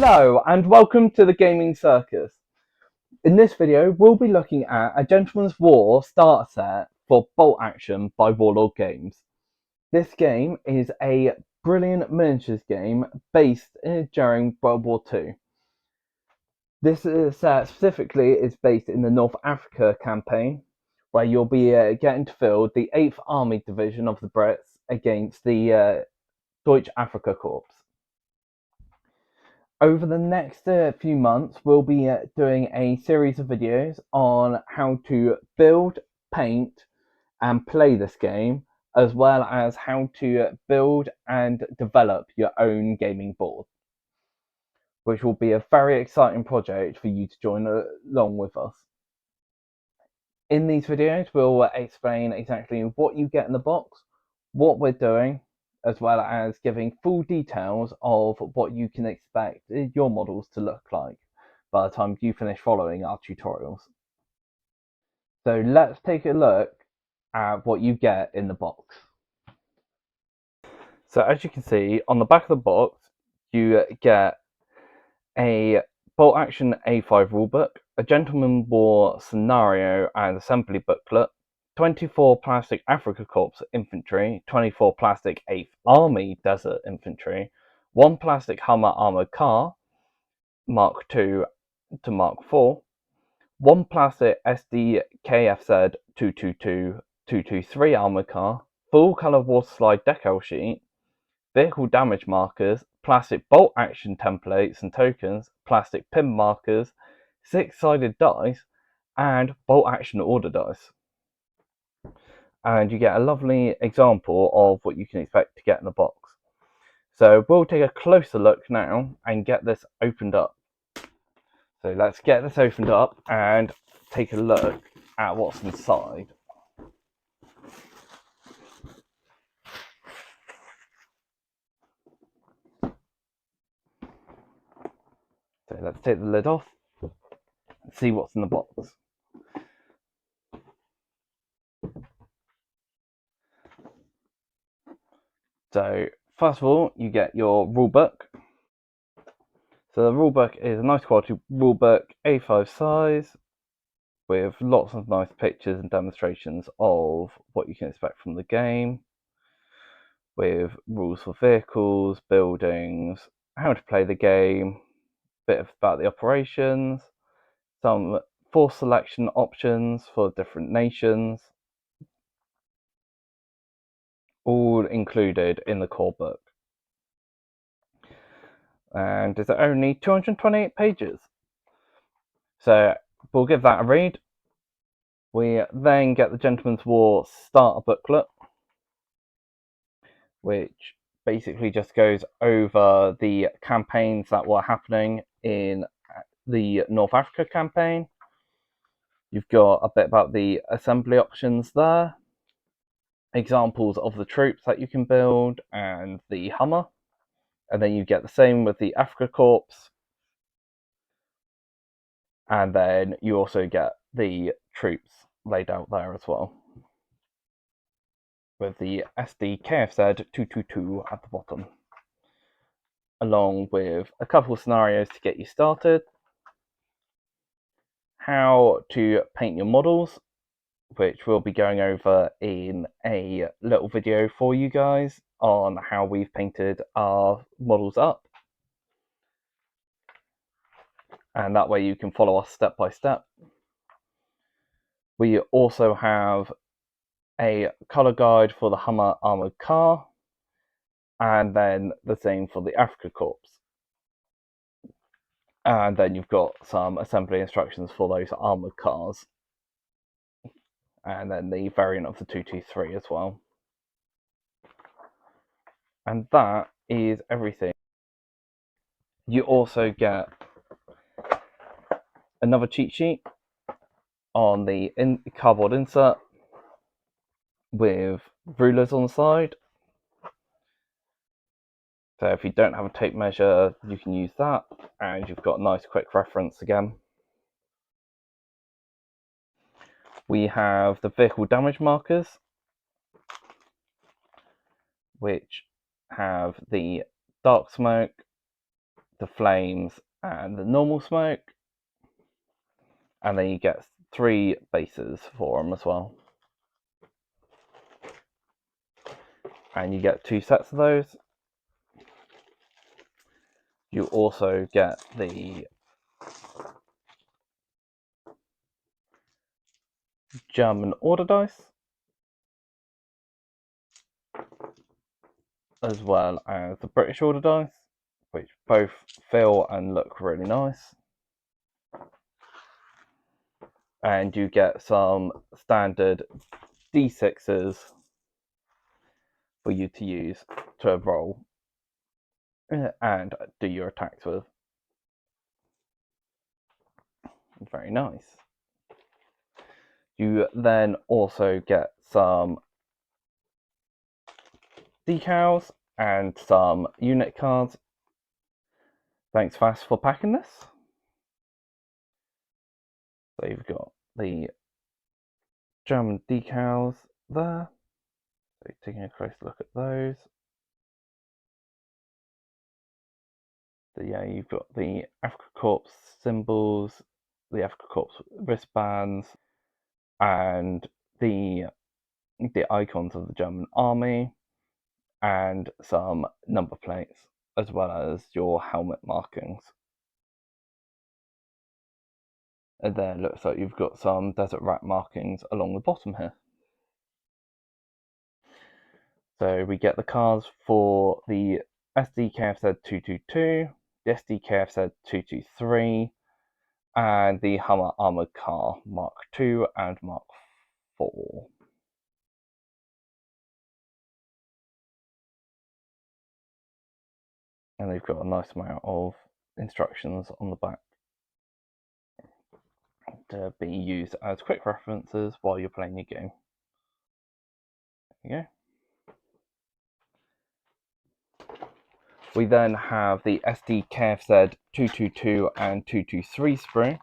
Hello and welcome to the Gaming Circus. In this video we'll be looking at a Gentleman's War starter set for Bolt Action by Warlord Games. This game is a brilliant miniatures game based during World War II. This set specifically is based in the North Africa campaign, where you'll be getting to field the 8th Army Division of the Brits against the Deutsche Afrika Korps. Over the next few months, we'll be doing a series of videos on how to build, paint, and play this game, as well as how to build and develop your own gaming board, which will be a very exciting project for you to join along with us. In these videos, we'll explain exactly what you get in the box, what we're doing, as well as giving full details of what you can expect your models to look like by the time you finish following our tutorials. So let's take a look at what you get in the box. So as you can see, on the back of the box, you get a Bolt Action A5 rulebook, a Gentleman's War scenario and assembly booklet, 24 plastic Afrika Korps infantry, 24 plastic 8th Army Desert Infantry, 1 plastic Hummer armoured car, Mark II to Mark IV, 1 plastic SD KFZ 222-223 armoured car, full colour water slide decal sheet, vehicle damage markers, plastic bolt action templates and tokens, plastic pin markers, 6-sided dice, and bolt action order dice. And you get a lovely example of what you can expect to get in the box. So we'll take a closer look now and get this opened up. So let's get this opened up and take a look at what's inside. So let's take the lid off and see what's in the box. So first of all, you get your rulebook. So the rulebook is a nice quality rulebook, A5 size, with lots of nice pictures and demonstrations of what you can expect from the game, with rules for vehicles, buildings, how to play the game, a bit about the operations, some force selection options for different nations, all included in the core book. And it's only 228 pages. So we'll give that a read. We then get the Gentleman's War starter booklet, which basically just goes over the campaigns that were happening in the North Africa campaign. You've got a bit about the assembly options there, examples of the troops that you can build and the Hummer, and then you get the same with the Afrika Korps, and then you also get the troops laid out there as well, with the SD KFZ 222 at the bottom, along with a couple of scenarios to get you started, how to paint your models, which we'll be going over in a little video for you guys on how we've painted our models up. And that way you can follow us step by step. We also have a colour guide for the Hummer armoured car, and then the same for the Afrika Korps. And then you've got some assembly instructions for those armoured cars, and then the variant of the 223 as well. And that is everything. You also get another cheat sheet on the cardboard insert with rulers on the side. So if you don't have a tape measure, you can use that, and you've got a nice quick reference again. We have the vehicle damage markers, which have the dark smoke, the flames, and the normal smoke. And then you get 3 bases for them as well. And you get 2 sets of those. You also get the German order dice, as well as the British order dice, which both feel and look really nice. And you get some standard D6s for you to use to roll and do your attacks with. Very nice. You then also get some decals and some unit cards. Thanks, Fast, for packing this. So you've got the German decals there. So taking a close look at those. So yeah, you've got the Afrika Korps symbols, the Afrika Korps wristbands, and the icons of the German army, and some number plates, as well as your helmet markings. And there looks like you've got some desert rat markings along the bottom here. So we get the cards for the SD KFZ 222, the SD KFZ 223, and the Hummer Armored Car Mark II and Mark IV. And they've got a nice amount of instructions on the back to be used as quick references while you're playing your game. There you go. We then have the SD KFZ 222 and 223 sprue.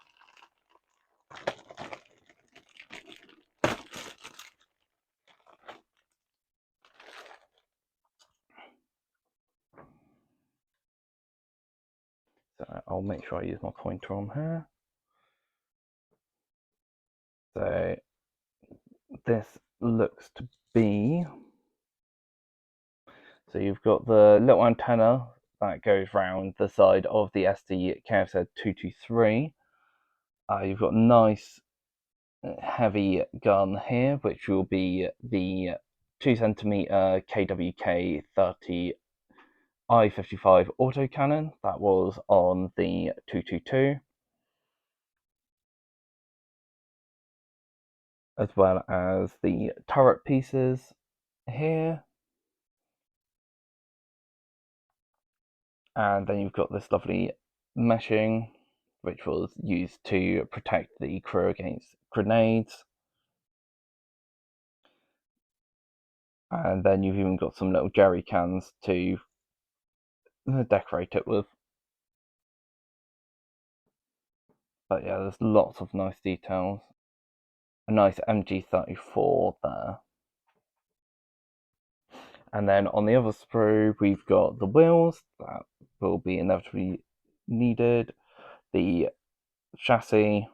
So I'll make sure I use my pointer on here. So this looks to be, so you've got the little antenna that goes round the side of the SD KFZ 223. You've got a nice heavy gun here, which will be the 2cm KWK 30 I-55 autocannon that was on the 222, as well as the turret pieces here. And then you've got this lovely meshing, which was used to protect the crew against grenades. And then you've even got some little jerry cans to decorate it with. But yeah, there's lots of nice details. A nice MG34 there. And then on the other sprue, we've got the wheels that will be inevitably needed, the chassis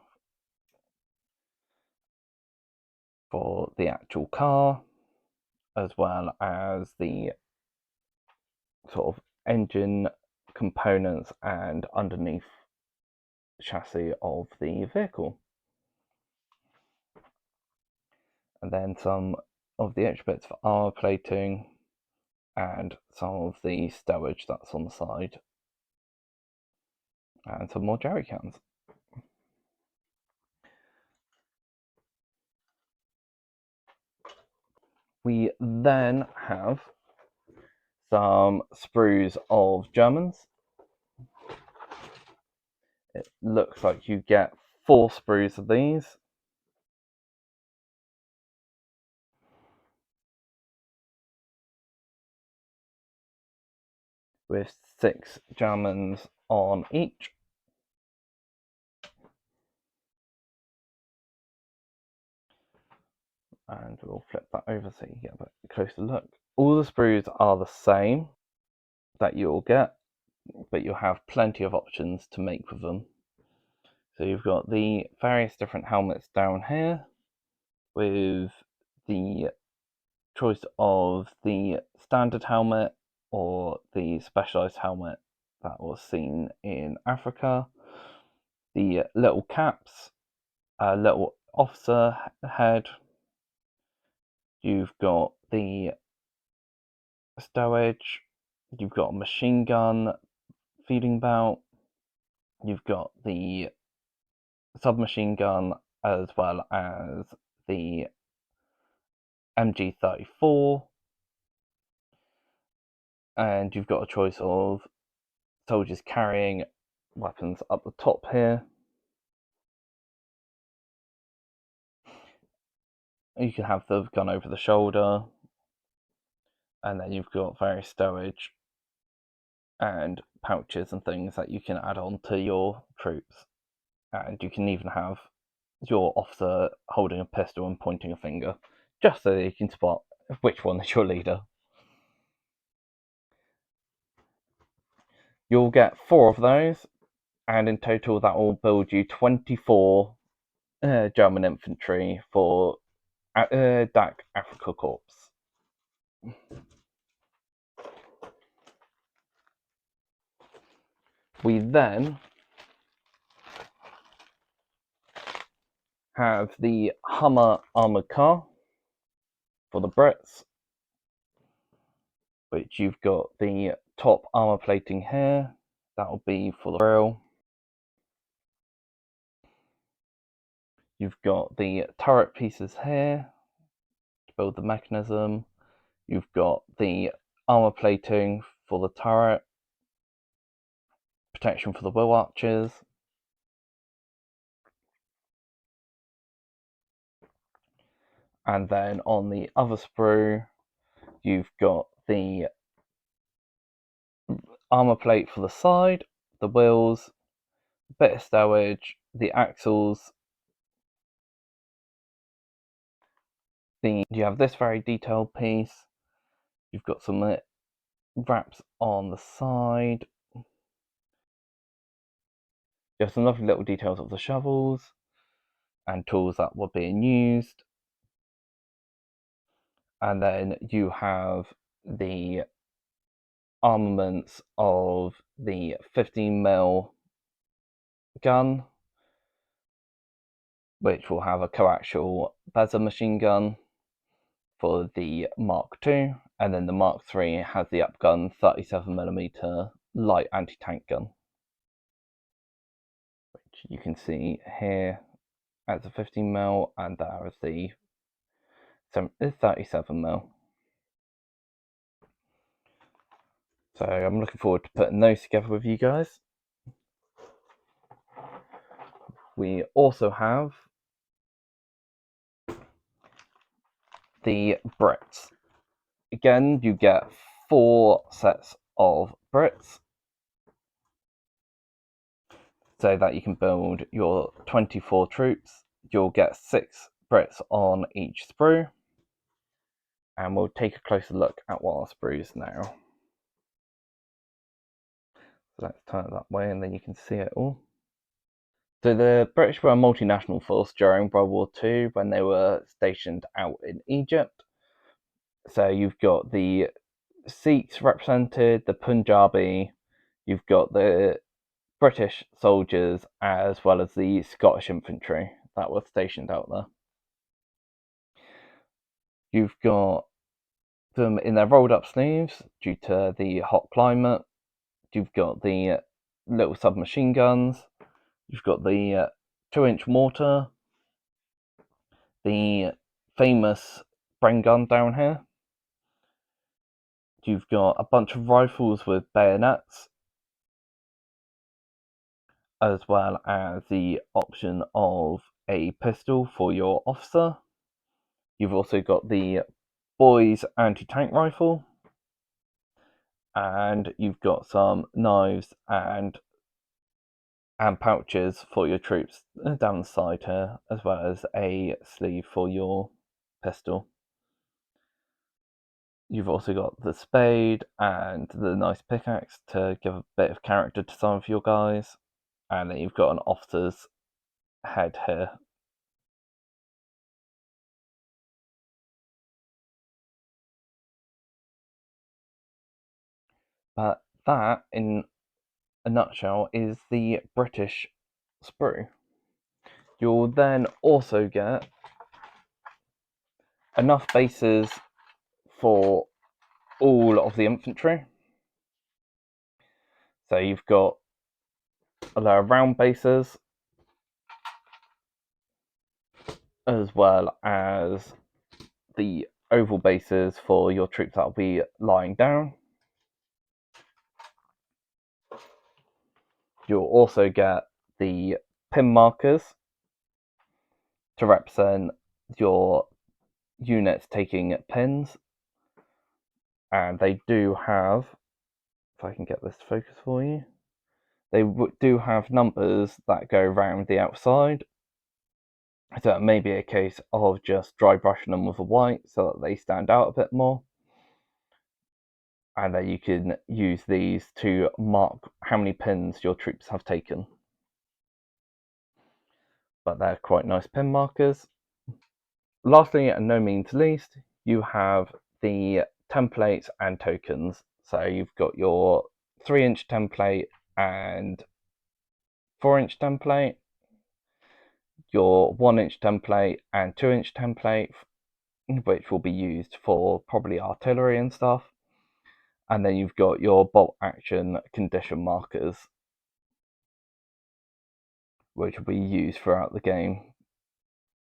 for the actual car, as well as the sort of engine components and underneath chassis of the vehicle. And then some of the extra bits for armor plating and some of the stowage that's on the side, and some more jerry cans. We then have some sprues of Germans. It looks like you get 4 sprues of these. With 6 Germans on each. And we'll flip that over so you get a bit closer look. All the sprues are the same that you'll get. but you'll have plenty of options to make with them. So you've got the various different helmets down here with the choice of the standard helmet or the specialized helmet that was seen in Africa. The little caps, a little officer head. You've got the stowage. You've got a machine gun feeding belt. You've got the submachine gun as well as the MG34, and you've got a choice of soldiers carrying weapons up the top here. You can have the gun over the shoulder, and then you've got various stowage and pouches and things that you can add on to your troops. And you can even have your officer holding a pistol and pointing a finger, just so that you can spot which one is your leader. You'll get 4 of those, and in total that will build you 24 German infantry for DAK Afrika Korps. We then have the Hummer armoured car for the Brits, which you've got the top armour plating here. That'll be for the rail. You've got the turret pieces here to build the mechanism. You've got the armour plating for the turret, protection for the wheel arches. And then on the other sprue, you've got the armour plate for the side, the wheels, a bit of stowage, the axles. You have this very detailed piece. You've got some wraps on the side. You have some lovely little details of the shovels and tools that were being used. And then you have the armaments of the 15mm gun, which will have a coaxial Bezer machine gun for the Mark II, and then the Mark III has the upgun 37mm light anti-tank gun, which you can see here as a 15mm, and there is the 37mm. So I'm looking forward to putting those together with you guys. We also have the Brits. Again, you get 4 sets of Brits so that you can build your 24 troops. You'll get 6 Brits on each sprue, and we'll take a closer look at what our sprues now. So let's turn it that way and then you can see it all. So the British were a multinational force during World War II when they were stationed out in Egypt. So you've got the Sikhs represented, the Punjabi, you've got the British soldiers, as well as the Scottish infantry that were stationed out there. You've got them in their rolled up sleeves due to the hot climate. You've got the little submachine guns. You've got the 2-inch mortar, the famous Bren gun down here. You've got a bunch of rifles with bayonets, as well as the option of a pistol for your officer. You've also got the boys anti-tank rifle, and you've got some knives and pouches for your troops down the side here, as well as a sleeve for your pistol. you've also got the spade and the nice pickaxe to give a bit of character to some of your guys. And then you've got an officer's head here. But that, in a nutshell, is the British sprue. You'll then also get enough bases for all of the infantry. So you've got a lot of round bases, as well as the oval bases for your troops that will be lying down. You'll also get the pin markers to represent your units taking pins, and they do have, if I can get this to focus for you, they do have numbers that go around the outside. So it may be a case of just dry brushing them with a white so that they stand out a bit more. And then you can use these to mark how many pins your troops have taken. But they're quite nice pin markers. Lastly, and no means least, you have the templates and tokens. So you've got your 3-inch template and 4-inch template, your 1-inch template and 2-inch template, which will be used for probably artillery and stuff. And then you've got your bolt action condition markers, which will be used throughout the game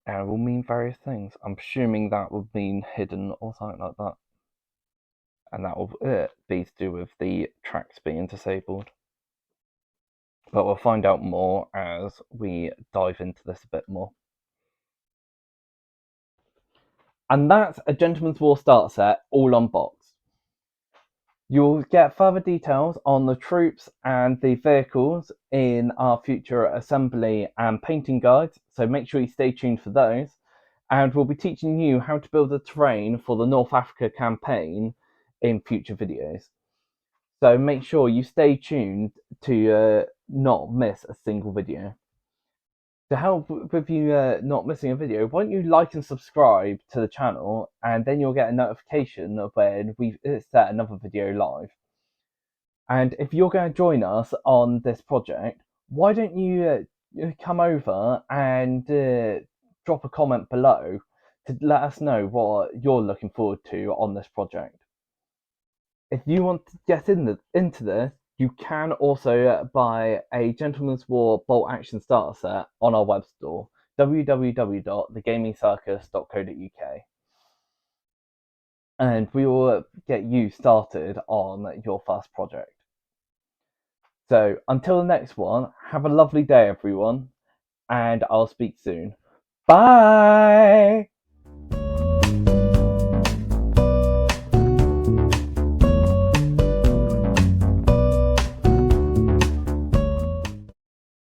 and will mean various things. I'm assuming that will mean hidden or something like that. And that will be to do with the tracks being disabled. But we'll find out more as we dive into this a bit more. And that's a Gentleman's War starter set, all unboxed. You'll get further details on the troops and the vehicles in our future assembly and painting guides, so make sure you stay tuned for those. And we'll be teaching you how to build a terrain for the North Africa campaign in future videos. So make sure you stay tuned to not miss a single video. To help with you not missing a video, why don't you like and subscribe to the channel, and then you'll get a notification of when we set another video live. And if you're going to join us on this project, why don't you come over and drop a comment below to let us know what you're looking forward to on this project. If you want to get into this, you can also buy a Gentleman's War bolt action starter set on our web store, www.thegamingcircus.co.uk. And we will get you started on your first project. So until the next one, have a lovely day, everyone, and I'll speak soon. Bye!